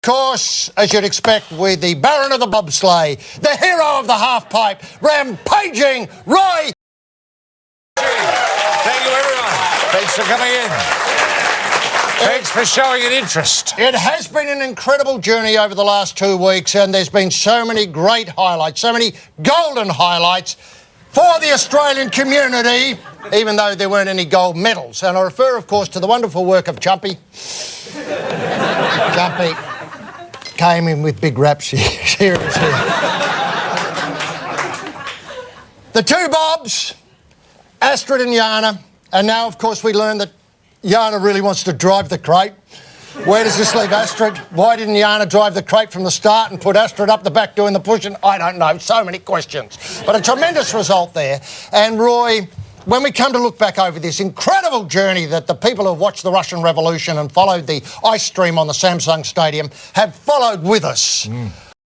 Of course, as you'd expect, with the Baron of the bobsleigh, the hero of the half-pipe, rampaging Roy. Thank you, everyone. Thanks for coming in. Thanks for showing an interest. It has been an incredible journey over the last 2 weeks, and there's been so many great highlights, so many golden highlights for the Australian community, even though there weren't any gold medals. And I refer, of course, to the wonderful work of Jumpy. Jumpy came in with big raps here. The two Bobs, Astrid and Jana, and now, of course, we learn that Jana really wants to drive the crate. Where does this leave Astrid? Why didn't Jana drive the crate from the start and put Astrid up the back doing the pushing? I don't know. So many questions. But a tremendous result there. And Roy, when we come to look back over this incredible journey that the people who have watched the Russian Revolution and followed the ice stream on the Samsung Stadium have followed with us.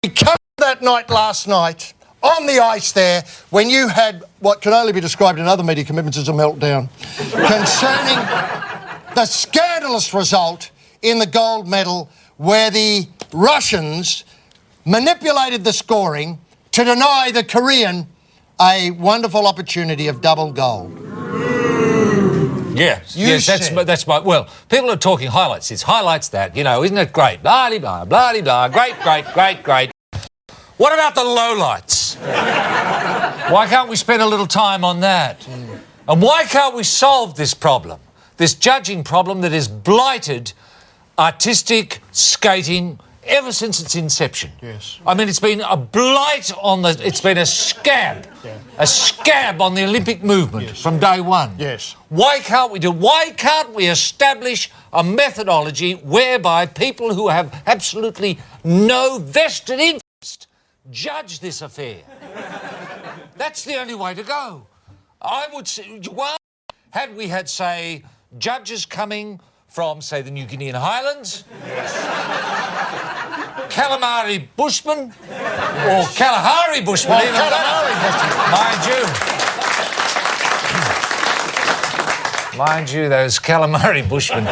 We come to that night last night on the ice there when you had what can only be described in other media commitments as a meltdown concerning the scandalous result in the gold medal where the Russians manipulated the scoring to deny the Korean a wonderful opportunity of double gold. Yes, that's my... Well, people are talking highlights. It's highlights that, you know, isn't it great? Blah-de-blah, blah-de-blah, great. What about the lowlights? Why can't we spend a little time on that? And why can't we solve this problem, this judging problem that has blighted artistic skating ever since its inception? Yes. I mean, it's been a blight on the... It's been a scab. Yeah. A scab on the Olympic movement from day one. Yes. Why can't we do... Why can't we establish a methodology whereby people who have absolutely no vested interest judge this affair? That's the only way to go. I would say... Well, had we had, say, judges coming from, say, the New Guinean Highlands, calamari Bushmen, or Kalahari Bushmen, even Kalahari Mind you, those calamari Bushmen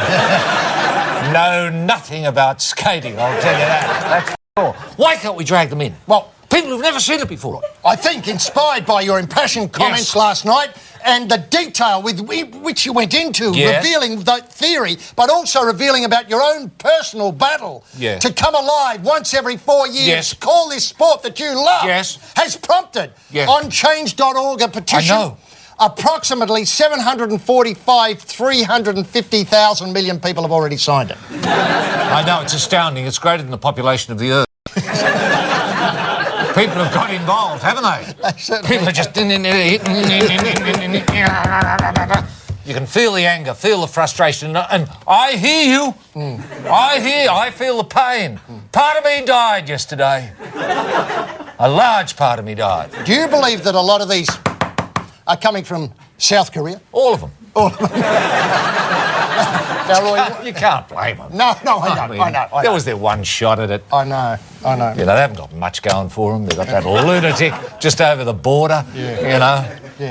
know nothing about skating, I'll tell you that. That's for sure. Why can't we drag them in? Well, people who've never seen it before. I think, inspired by your impassioned comments last night and the detail with which you went into revealing the theory, but also revealing about your own personal battle to come alive once every 4 years, call this sport that you love, has prompted on change.org a petition. I know. Approximately 350,000 million people have already signed it. I know, it's astounding. It's greater than the population of the Earth. People have got involved, haven't they? People are just... You can feel the anger, feel the frustration, and I hear you. I feel the pain. Part of me died yesterday. A large part of me died. Do you believe that a lot of these are coming from South Korea? All of them. All of them. Now, Roy, you can't blame them. No, I know. There was their one shot at it. I know. You know, they haven't got much going for them. They've got that lunatic just over the border, you know,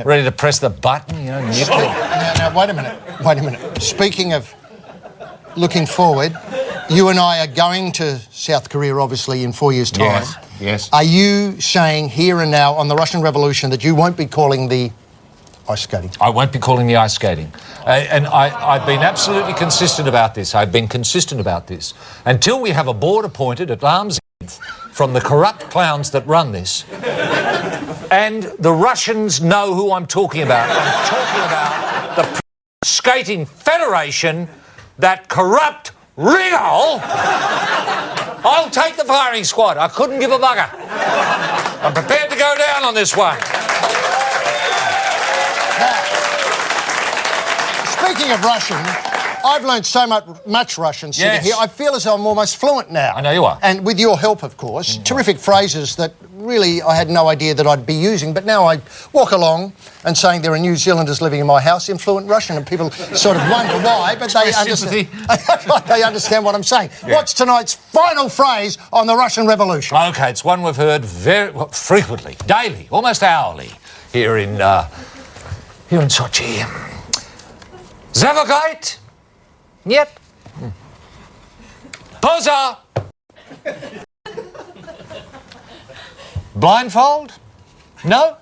ready to press the button, you know. Now, wait a minute. Speaking of looking forward, you and I are going to South Korea, obviously, in 4 years' time. Yes. Are you saying here and now on the Russian Revolution that you won't be calling the ice skating? I won't be calling the ice skating. And I've been absolutely consistent about this. I've been consistent about this. Until we have a board appointed at arm's length from the corrupt clowns that run this, and the Russians know who I'm talking about. I'm talking about the Skating Federation, that corrupt ringhole. I'll take the firing squad. I couldn't give a bugger. I'm prepared to go down on this one. Speaking of Russian, I've learned so much Russian sitting here. I feel as though I'm almost fluent now. I know you are. And with your help, of course. Terrific phrases that really I had no idea that I'd be using. But now I walk along and saying there are New Zealanders living in my house in fluent Russian, and people sort of wonder why, but they understand. They understand what I'm saying. What's tonight's final phrase on the Russian Revolution? OK, it's one we've heard very frequently, daily, almost hourly, here in Sochi. Zavagait? Нет. Poza! Blindfold? No?